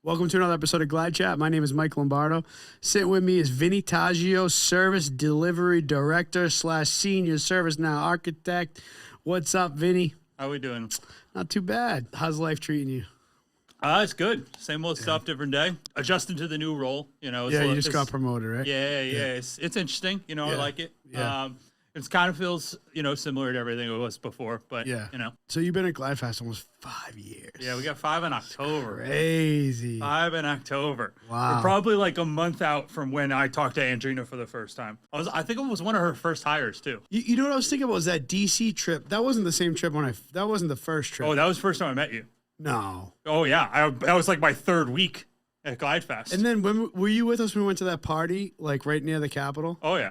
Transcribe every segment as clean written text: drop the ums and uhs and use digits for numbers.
Welcome to another episode of GlideChat. My name is Mike Lombardo. Sitting with me is Vinny Taggio, Service Delivery Director / Senior ServiceNow Architect. What's up, Vinny? How we doing? Not too bad. How's life treating you? It's good. Same old stuff, different day. Adjusting to the new role, you know. You just got promoted, right? Yeah. It's interesting, you know. I like it. Yeah. It kind of feels, similar to everything it was before, but So you've been at GlideFast almost 5 years. Yeah, we got 5 in October. Crazy. 5 in October. Wow. We're probably like a month out from when I talked to Andrina for the first time. I think it was one of her first hires too. You know what I was thinking about was that DC trip. That wasn't the same trip that wasn't the first trip. Oh, that was the first time I met you. No. Oh yeah, that was like my 3rd week at GlideFast. And then were you with us when we went to that party, like right near the Capitol? Oh yeah.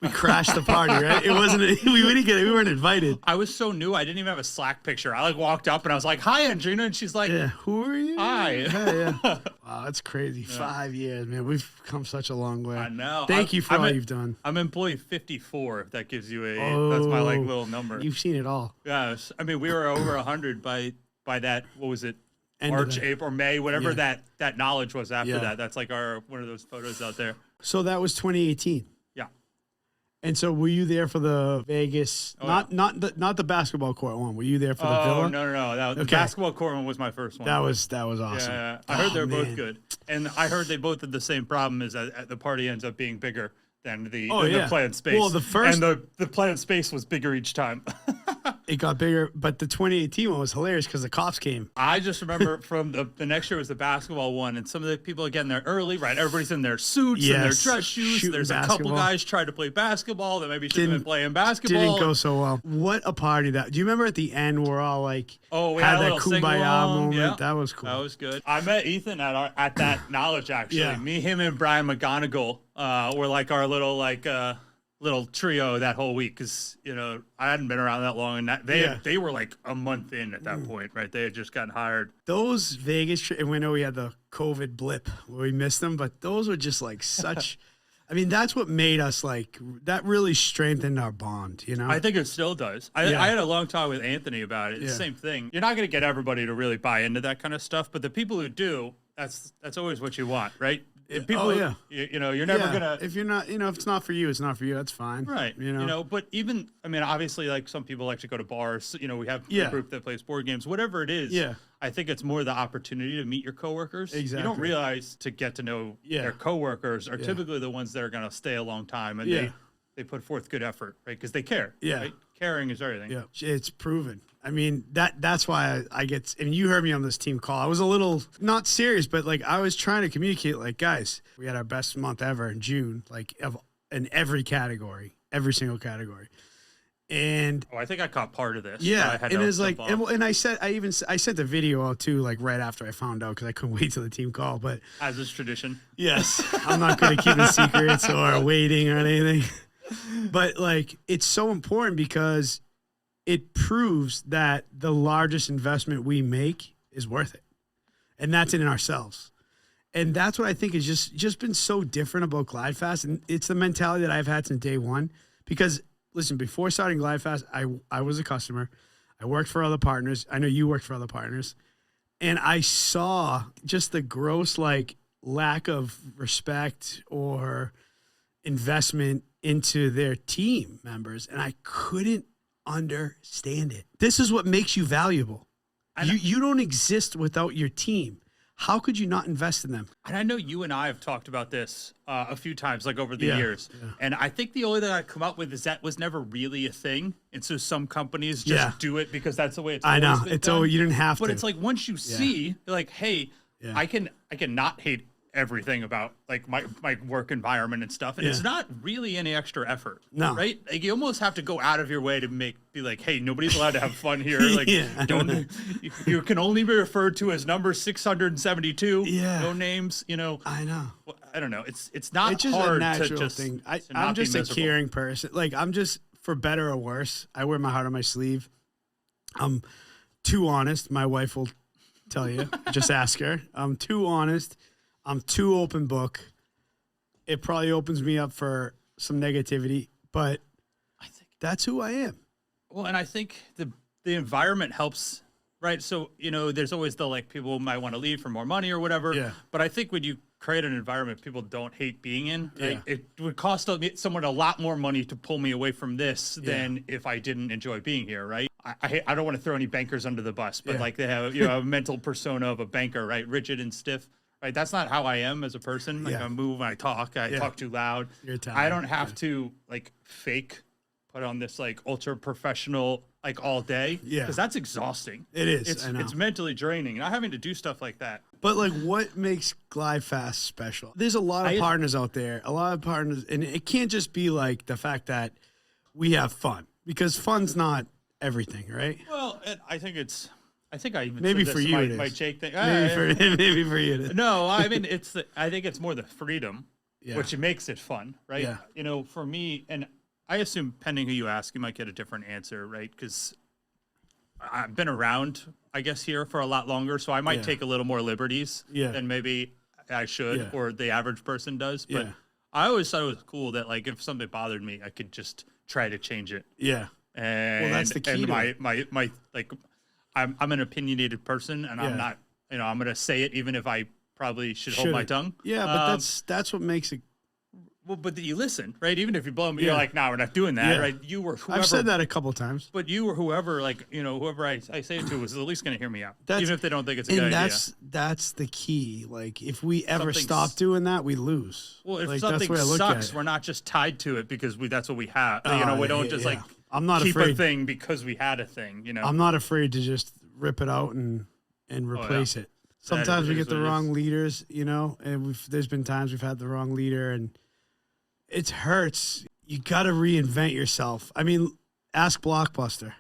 We crashed the party, right? It wasn't. We weren't invited. I was so new. I didn't even have a Slack picture. I walked up and I was like, "Hi, Andrina," and she's like, "Yeah, who are you?" Hi. Yeah. Wow, that's crazy. Yeah. 5 years, man. We've come such a long way. I know. Thank you for all you've done. I'm employee 54. If that gives you that's my little number. You've seen it all. Yes. I mean, we were over 100 by that. What was it? March, April, May, whatever that knowledge was after that. That's like one of those photos out there. So that was 2018. And so, were you there for the Vegas? Not the basketball court one. Were you there for the Villa? Oh no. The basketball court one was my first one. That was awesome. Yeah, I heard they're both good, and I heard they both had the same problem: is that the party ends up being bigger than the planned space. Well, the planned space was bigger each time. It got bigger, but the 2018 one was hilarious because the cops came. I just remember from the next year was the basketball one, and some of the people are getting there early, right? Everybody's in their suits and their dress shoes. There's a couple guys trying to play basketball that maybe shouldn't have been playing basketball. Didn't go so well. What a party that! Do you remember at the end we're all like, we had that kumbaya moment? Yeah. That was cool. That was good. I met Ethan at that knowledge actually. Yeah. Me, him, and Brian McGonigal were like our little trio that whole week because I hadn't been around that long, and they were like a month in at that point, right? They had just gotten hired. Those Vegas and we know we had the COVID blip where we missed them, but those were just like such. I mean, that's what made us that really strengthened our bond, I think it still does. I had a long talk with Anthony about it. It's the same thing. You're not going to get everybody to really buy into that kind of stuff, but the people who do, that's always what you want, right? People, you're never gonna. If you're not, if it's not for you, it's not for you. That's fine, right? But even, I mean, obviously, like some people like to go to bars. We have a group that plays board games. Whatever it is, I think it's more the opportunity to meet your coworkers. Exactly. You don't realize to get to know their coworkers are typically the ones that are gonna stay a long time, and they put forth good effort, right? Because they care. Yeah, right? Caring is everything. Yeah, it's proven. I mean, that's why I get, and you heard me on this team call. I was a little, not serious, but I was trying to communicate, guys, we had our best month ever in June, in every category, every single category. And I think I caught part of this. Yeah. And it's and I sent the video out too, right after I found out, because I couldn't wait till the team call. But as is tradition. Yes. I'm not going to keep it secrets or waiting or anything. But it's so important because it proves that the largest investment we make is worth it. And that's in ourselves. And that's what I think is just been so different about GlideFast. And it's the mentality that I've had since day one. Because, listen, before starting GlideFast, I was a customer. I worked for other partners. I know you worked for other partners. And I saw just the gross, lack of respect or investment into their team members. And I couldn't understand it. This is what makes you valuable. You don't exist without your team. How could you not invest in them? And I know you and I have talked about this a few times, over the years. Yeah. And I think the only thing I come up with is that was never really a thing. And so some companies just do it because that's the way it's always been done. It's always, you didn't have to. But it's once you see, you're like, hey, I can not hate everything about my work environment and stuff, and it's not really any extra effort, right? You almost have to go out of your way to be like, hey, nobody's allowed to have fun here. Don't you can only be referred to as number 672. No names. I know. I don't know. It's not just hard a natural to just thing. I'm just a caring person. I'm just, for better or worse, I wear my heart on my sleeve. I'm too honest. My wife will tell you. Just ask her. I'm too honest. I'm too open book. It probably opens me up for some negativity, but I think that's who I am. Well, and I think the environment helps Right. So, there's always the like people might want to leave for more money or whatever. Yeah. But I think when you create an environment people don't hate being in, right? Yeah. It would cost someone a lot more money to pull me away from this than if I didn't enjoy being here, right? I don't want to throw any bankers under the bus, but like they have a mental persona of a banker, right? Rigid and stiff. Right. That's not how I am as a person. Like I move, I talk too loud. I don't have to like fake put on this like ultra professional like all day. Yeah. Because that's exhausting. It is. It's mentally draining. Not having to do stuff like that. But like what makes GlideFast special? There's a lot of partners out there, and it can't just be like the fact that we have fun, because fun's not everything, right? Well, I think I even maybe said for this you in it my is. Jake thing. Maybe for you it is. No, I mean I think it's more the freedom, which makes it fun, right? Yeah. For me, and I assume pending who you ask, you might get a different answer, right? Because I've been around, I guess, here for a lot longer, so I might take a little more liberties than maybe I should or the average person does. But I always thought it was cool that like if something bothered me, I could just try to change it. Yeah. And that's the key. And my like. I'm an opinionated person, and I'm not, I'm going to say it even if I probably should hold my tongue. Yeah, but that's what makes it. Well, but you listen, right? Even if you blow me, you're like, no, we're not doing that, right? You were whoever. I've said that a couple times. But you or whoever, like, whoever I say it to is at least going to hear me out, even if they don't think it's a good idea. That's the key. Like, if we ever stop doing that, we lose. Well, if like, something sucks, we're not just tied to it because that's what we have. We don't just like I'm not keep afraid. a thing because we had a thing, I'm not afraid to just rip it out and replace it. Sometimes we get the wrong leaders, and there's been times we've had the wrong leader, and it hurts. You got to reinvent yourself. I mean, ask Blockbuster.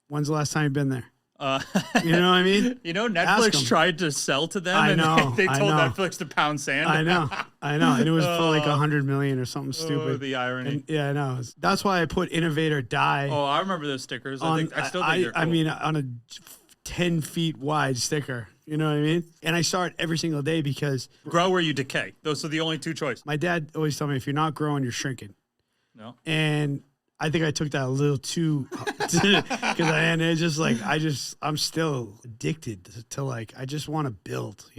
When's the last time you've been there? You know what I mean? Netflix tried to sell to them, and they told Netflix to pound sand. I know, and it was for like $100 million or something stupid. Oh, the irony. And, I know. That's why I put "Innovate or Die." Oh, I remember those stickers. I still think they're cool. I mean, on a 10 feet wide sticker. You know what I mean? And I saw it every single day because grow or you decay. Those are the only two choices. My dad always told me, if you're not growing, you're shrinking. No. And I think I took that a little too, because it's just like I'm still addicted to like I just want to build,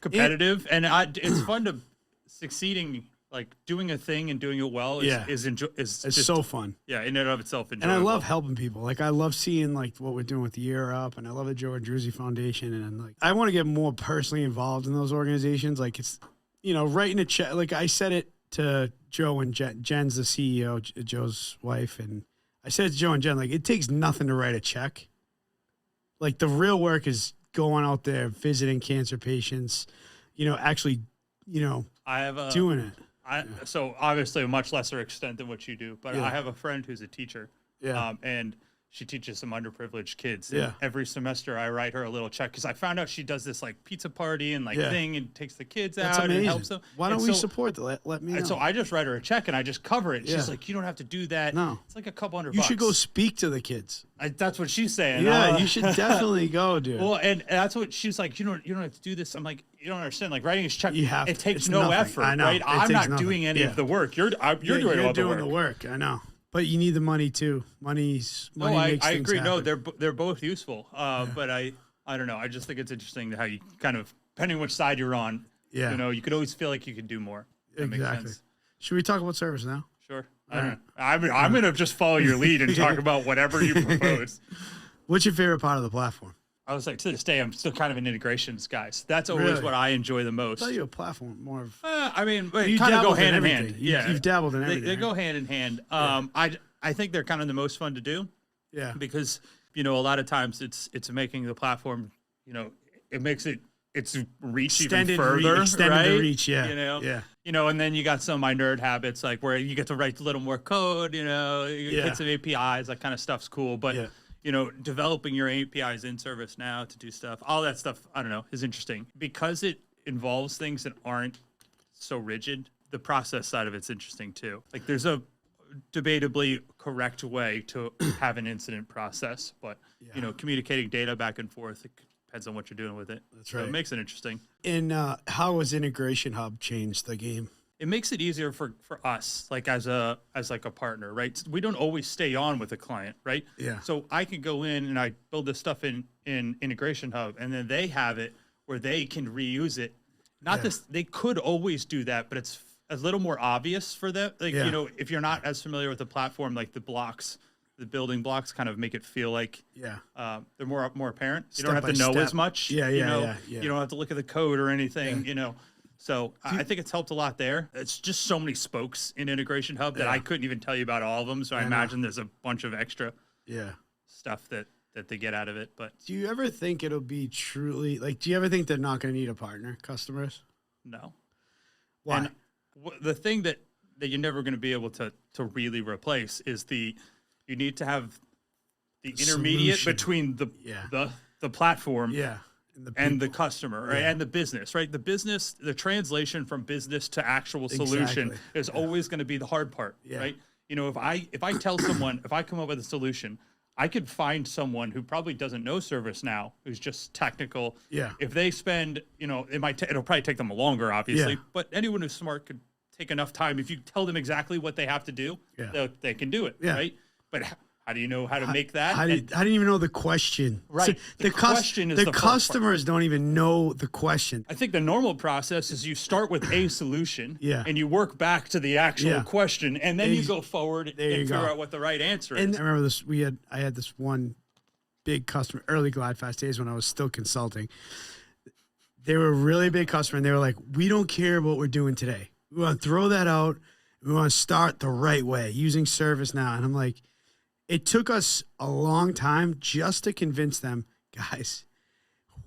competitive, and it's fun to succeeding, like doing a thing and doing it well is just so fun. Yeah, in and of itself, enjoyable. And I love helping people. Like I love seeing like what we're doing with the Year Up, and I love the Joe and Druzy Foundation, and like I want to get more personally involved in those organizations. Like it's writing a check. Like I said it to Joe and Jen's the CEO, Joe's wife, and I said to Joe and Jen, like, it takes nothing to write a check. Like the real work is going out there, visiting cancer patients, actually, I have doing it. So obviously a much lesser extent than what you do, but I have a friend who's a teacher, and she teaches some underprivileged kids. And every semester I write her a little check because I found out she does this like pizza party and like thing and takes the kids out and helps them. Why don't we support that? Let me know. And so I just write her a check and I just cover it. She's like, you don't have to do that. No. It's like a couple $100. You should go speak to the kids. That's what she's saying. Yeah, you should definitely go, dude. Well, and that's what she's like, you don't have to do this. I'm like, you don't understand. Like writing a check, it takes no effort, right? I'm not doing any of the work. You're doing all the work. I know. But you need the money too. Money makes I things agree. happen. No, they're both useful. But I don't know. I just think it's interesting how you kind of, depending which side you're on, you could always feel like you could do more. That makes sense. Should we talk about ServiceNow? Sure. I'm going to just follow your lead and talk about whatever you propose. What's your favorite part of the platform? I was like, to this day, I'm still kind of an integrations guy. So that's always what I enjoy the most. I thought you a platform more of. You kind of go hand in hand. You've dabbled in everything. They go hand in hand. I think they're kind of the most fun to do. Yeah. Because a lot of times it's making the platform. It makes its reach even further. Extended the reach. Yeah. And then you got some of my nerd habits, like where you get to write a little more code. You hit some APIs. That kind of stuff's cool. But developing your APIs in ServiceNow to do stuff, all that stuff, I don't know, is interesting because it involves things that aren't so rigid. The process side of it's interesting too. Like there's a debatably correct way to have an incident process, but communicating data back and forth, it depends on what you're doing with it. That's right. So it makes it interesting. And how has Integration Hub changed the game? It makes it easier for us, like as a partner, right? We don't always stay on with a client, right? Yeah. So I can go in and I build this stuff in in Integration Hub, and then they have it where they can reuse it. Not this, they could always do that, but it's a little more obvious for them. Like, you know, if you're not as familiar with the platform, like the blocks, the building blocks kind of make it feel like they're more apparent. You don't have to know as much. You don't have to look at the code or anything, you know. So I think it's helped a lot there. It's just so many spokes in Integration Hub that I couldn't even tell you about all of them. So I imagine there's a bunch of extra stuff that they get out of it. But do you ever think it'll be truly, like, do you ever think they're not going to need a partner, customers? No. Why? And the thing that you're never going to be able to really replace is you need to have the intermediate between the platform and the customer, right? And the business, right? The business, the translation from business to actual solution is always going to be the hard part, right? You know, if I tell someone, if I come up with a solution, I could find someone who probably doesn't know ServiceNow, who's just technical. If they spend, you know, it'll probably take them longer, obviously, but anyone who's smart could take enough time. If you tell them exactly what they have to do, they can do it, right? But how do you know how to make that? I didn't even know the question. Right. So the question is the customers don't even know the question. I think the normal process is you start with a solution and you work back to the actual question, and then you go forward and figure out what the right answer is. And I remember this, I had this one big customer, early GlideFast days when I was still consulting. They were a really big customer, and they were like, we don't care what we're doing today. We want to throw that out. We want to start the right way using ServiceNow. And I'm like, it took us a long time just to convince them, guys,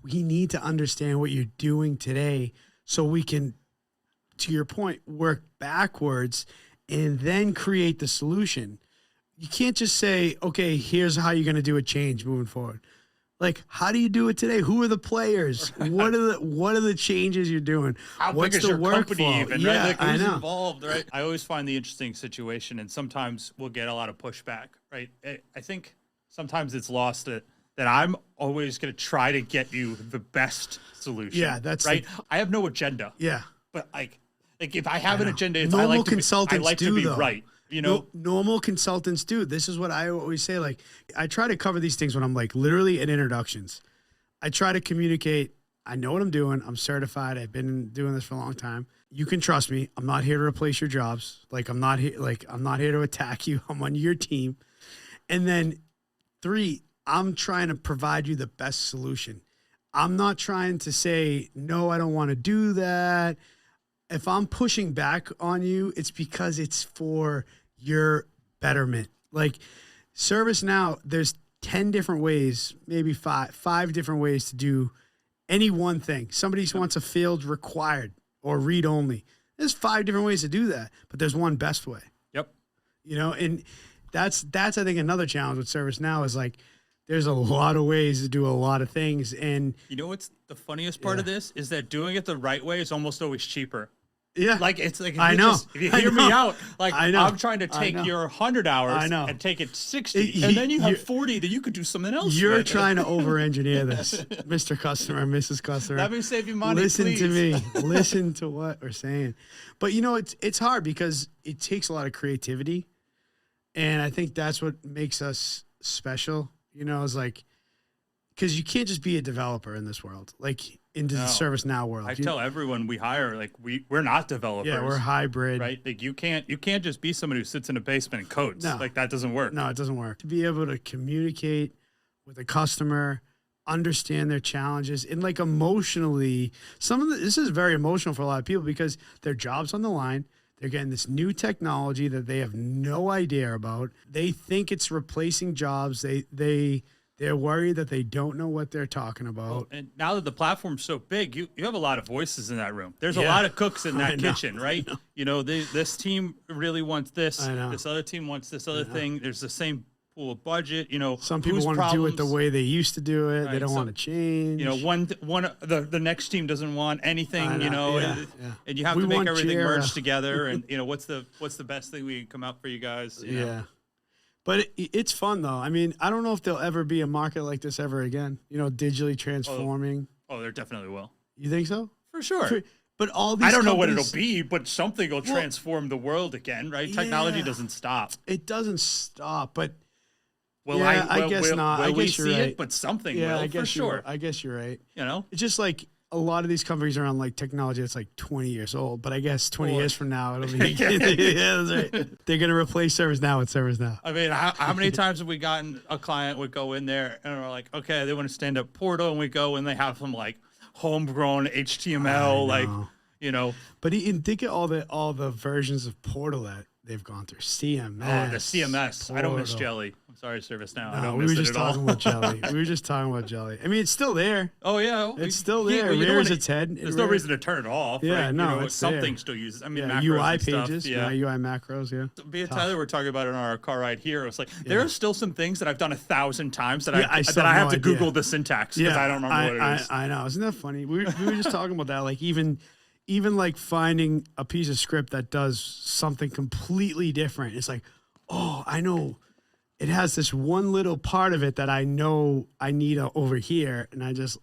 we need to understand what you're doing today so we can, to your point, work backwards and then create the solution. You can't just say, okay, here's how you're going to do a change moving forward. Like, how do you do it today? Who are the players? What are the changes you're doing? How What's big is your company even, right? Like, who's involved, right? I always find the interesting situation, and sometimes we'll get a lot of pushback, right? I think sometimes it's lost that I'm always going to try to get you the best solution. Yeah, that's right. I have no agenda. Yeah, but like if I have an agenda, it's normal I like consultants to be though. right. You know, normal consultants do. This is what I always say. Like, I try to cover these things when I'm like literally in introductions. I try to communicate. I know what I'm doing. I'm certified. I've been doing this for a long time. You can trust me. I'm not here to replace your jobs. Like, I'm not here to attack you. I'm on your team. And then 3, I'm trying to provide you the best solution. I'm not trying to say, no, I don't want to do that. If I'm pushing back on you, it's because it's for your betterment. Like, ServiceNow, there's 10 different ways, maybe five different ways to do any one thing. Somebody wants a field required or read only. There's 5 different ways to do that, but there's one best way. Yep. You know, and that's I think another challenge with ServiceNow is like, there's a lot of ways to do a lot of things. And you know what's the funniest part of this is that doing it the right way is almost always cheaper. Yeah. Like, it's like, if you hear me out, like, I'm trying to take your 100 hours and take it 60, and then you have 40 that you could do something else. You're trying to over-engineer this, Mr. Customer, Mrs. Customer. Let me save you money, Listen please. to me. Listen to what we're saying. But, you know, it's hard because it takes a lot of creativity, and I think that's what makes us special. You know, it's like, because you can't just be a developer in this world. Like, into the ServiceNow world. I tell everyone we hire, like, we're not developers. Yeah, we're hybrid. Right? Like, you can't just be somebody who sits in a basement and codes. No. Like, that doesn't work. No, it doesn't work. To be able to communicate with a customer, understand their challenges, and like emotionally, this is very emotional for a lot of people because their job's on the line. They're getting this new technology that they have no idea about. They think it's replacing jobs. They're worried that they don't know what they're talking about. Well, and now that the platform's so big, you have a lot of voices in that room. There's a lot of cooks in that kitchen, right? You know, this team really wants this. This other team wants this other thing. There's the same pool of budget. You know, some people want to do it the way they used to do it. Right? They don't want to change. You know, the next team doesn't want anything. You know, and you have to make everything merge together. And you know, what's the best thing we can come out for you guys? You know? But it's fun, though. I mean, I don't know if there'll ever be a market like this ever again, you know, digitally transforming. Oh, there definitely will. You think so? For sure. But all these I don't know what it'll be, but something will transform the world again, right? Technology doesn't stop. It doesn't stop, but I guess not. I guess you're right. It, but something will, I guess for sure. I guess you're right. You know? It's just like a lot of these companies are on like technology that's like 20 years old, but I guess 20 years from now, it'll be, yeah, that's right. They're going to replace ServiceNow with ServiceNow. I mean, how many times have we gotten a client would go in there and we're like, okay, they want to stand up portal, and we go and they have some like homegrown HTML, like, you know. But think of all the versions of portal that they've gone through. CMS. Oh, the CMS. Portal. I don't miss Jelly. I'm sorry, ServiceNow. I don't miss it at all. We were just talking about Jelly. I mean, it's still there. Oh, yeah. It's still there. It rears its head. There's no reason to turn it off. Yeah, right? no, you know, it's something there. still uses. I mean, UI pages. Stuff, yeah. UI macros, yeah. Me and Tyler were talking about it on our car ride here. It was like, there are still some things that I've done 1,000 times that I have to Google the syntax because I don't remember what it is. I know. Isn't that funny? We were just talking about that. Like, even like finding a piece of script that does something completely different. It's like, oh, I know it has this one little part of it that I know I need over here. And I just,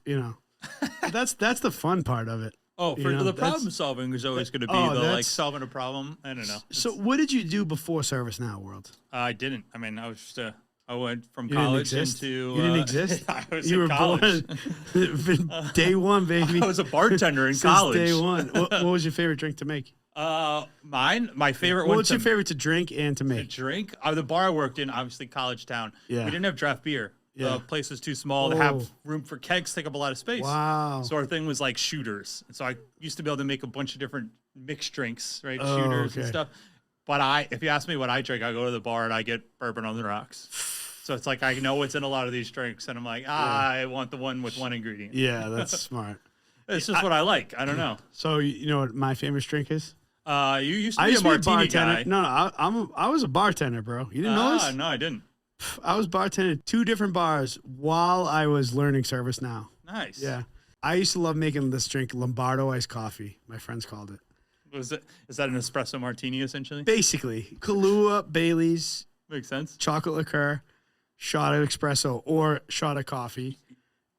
that's the fun part of it. Oh, the problem solving is always going to be like solving a problem. I don't know. So what did you do before ServiceNow World? I didn't. I mean, I was just I went from college into... You didn't exist? I was in college. Born day one, baby. I was a bartender in college. Since day one. What was your favorite drink to make? My favorite one. What's your favorite to drink and to make? To drink? The bar I worked in, obviously College Town. Yeah. We didn't have draft beer. Yeah. The place was too small to have room for kegs, take up a lot of space. Wow. So our thing was like shooters. And so I used to be able to make a bunch of different mixed drinks, right? Shooters and stuff. But if you ask me what I drink, I go to the bar and I get bourbon on the rocks. So it's like I know what's in a lot of these drinks, and I'm like, I want the one with one ingredient. Yeah, that's smart. It's just what I like. I don't know. So you know what my famous drink is? You used to be a martini guy. No, I was a bartender, bro. You didn't know this? No, I didn't. I was bartending 2 different bars while I was learning ServiceNow. Nice. Yeah. I used to love making this drink, Lombardo iced coffee. My friends called it. Is that an espresso martini, essentially? Basically. Kahlua, Bailey's. Makes sense. Chocolate liqueur, shot of espresso or shot of coffee,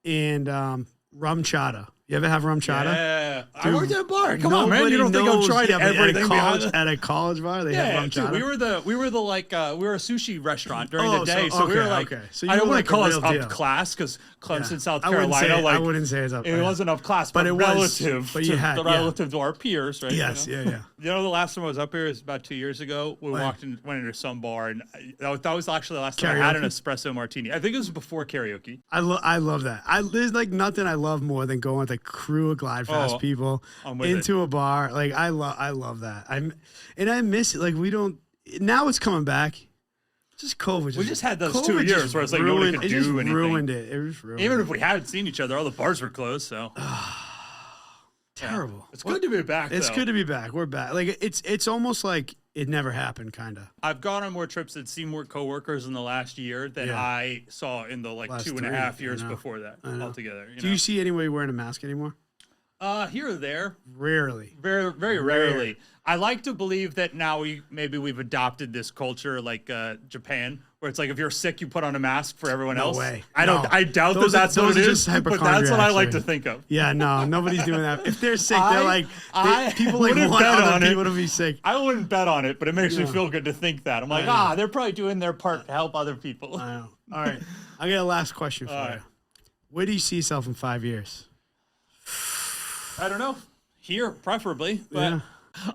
and rum chata. You ever have rum chata? Yeah. Dude, I worked at a bar. Come on, man. You don't think I'm trying everything at a college bar? They have rum chata. We were a sushi restaurant during the day. So we were like, so I don't want to call us up class because Clemson, South Carolina, I wouldn't say it's up. It wasn't up class, but relative to our peers, right? Yes, yeah. You know, the last time I was up here was about 2 years ago. We went into some bar, and that was actually the last time I had an espresso martini. I think it was before karaoke. I love that. There's like nothing I love more than going with a crew of GlideFast people into a bar. Like I love that. I miss it. Like now it's coming back. Just COVID. We just had those 2 years where it's like nobody could do anything. Ruined it. It was ruined. Even if we hadn't seen each other, all the bars were closed. So terrible. It's good to be back. It's good to be back. We're back. Like it's almost like it never happened, kind of. I've gone on more trips and seen more coworkers in the last year than I saw in the last 2.5 years before that altogether. Do you see anybody wearing a mask anymore? Here or there. Rarely. Very, very rarely. I like to believe that now we've adopted this culture like Japan, where it's like if you're sick, you put on a mask for everyone else. No way. I doubt that's what it is, but that's what I like to think of. Yeah, no, nobody's doing that. If they're sick, they're like, people like want other people to be sick. I wouldn't bet on it, but it makes me feel good to think that. I'm like, they're probably doing their part to help other people. I know. All right. I got a last question for you. Where do you see yourself in 5 years? I don't know. Here, preferably, but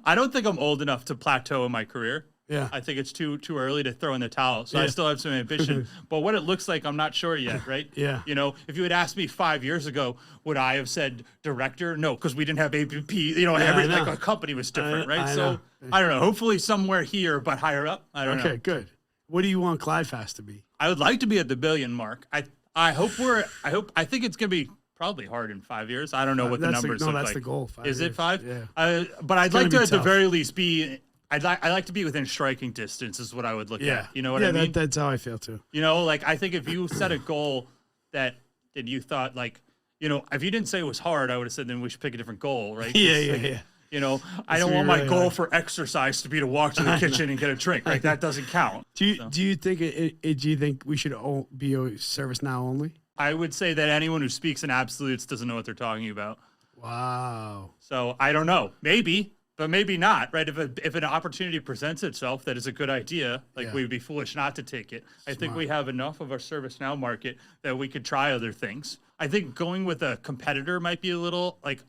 I don't think I'm old enough to plateau in my career. Yeah. I think it's too early to throw in the towel. So I still have some ambition. But what it looks like, I'm not sure yet, right? Yeah. You know, if you had asked me 5 years ago, would I have said director? No, because we didn't have APP. You know, like a company was different, right? I don't know. Hopefully somewhere here, but higher up. I don't know. Okay, good. What do you want GlideFast to be? I would like to be at the billion mark. I think it's gonna be probably hard in 5 years. I don't know what the numbers look like. That's the goal. 5 Is years. it 5? Yeah. But I'd like to at the very least be. I'd like to be within striking distance. Is what I would look at. You know what I mean? That's how I feel too. You know, like I think if you set a goal that you thought like, you know, if you didn't say it was hard, I would have said then we should pick a different goal, right? Yeah. You know, I don't want my goal for exercise to be to walk to the kitchen and get a drink. Right? That doesn't count. Do you think do you think we should be a ServiceNow only? I would say that anyone who speaks in absolutes doesn't know what they're talking about. Wow. So I don't know. Maybe but maybe not, right? If an opportunity presents itself that is a good idea, like we'd be foolish not to take it. I think we have enough of our ServiceNow market that we could try other things. I think going with a competitor might be a little like,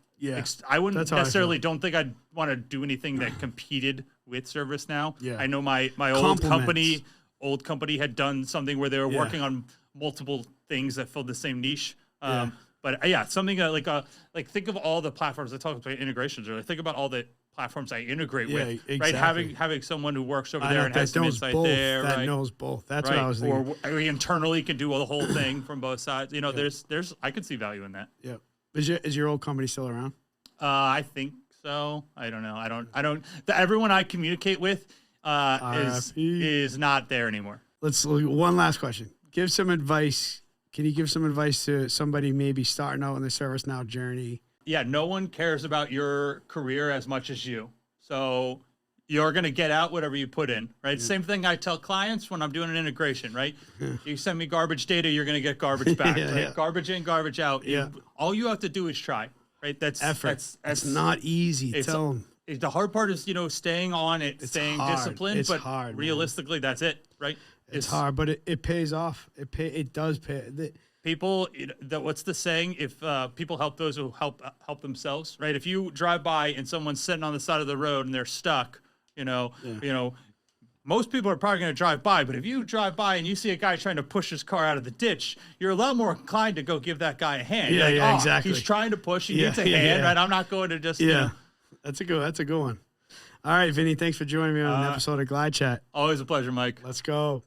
I wouldn't necessarily don't think I'd want to do anything that competed with ServiceNow. Yeah. I know my old company had done something where they were working on multiple things that filled the same niche. But something like think of all the platforms. I talk about integrations earlier. Think about all the platforms I integrate with, right? Having someone who works over there and has some insight there, that knows both. That's what I was thinking. Or we internally can do the whole thing from both sides. You know, there's I could see value in that. Yeah. Is your old company still around? I think so. I don't know. I don't. Everyone I communicate with is not there anymore. Let's look. One last question. Give some advice. Can you give some advice to somebody maybe starting out in the ServiceNow journey? Yeah, no one cares about your career as much as you. So you're going to get out whatever you put in, right? Yeah. Same thing I tell clients when I'm doing an integration, right? Yeah. You send me garbage data, you're going to get garbage back, right? Garbage in, garbage out. Yeah. All you have to do is try, right? That's effort. It's not easy. Tell them. The hard part is, staying on it, staying disciplined. It's hard, realistically, that's it, right? It's hard, but it pays off. It does pay. People, what's the saying? If people help those who help themselves, right? If you drive by and someone's sitting on the side of the road and they're stuck, most people are probably going to drive by. But if you drive by and you see a guy trying to push his car out of the ditch, you're a lot more inclined to go give that guy a hand. Yeah, exactly. He's trying to push. He needs a hand, right? I'm not going to just. That's a good one. All right, Vinny, thanks for joining me on an episode of GlideChat. Always a pleasure, Mike. Let's go.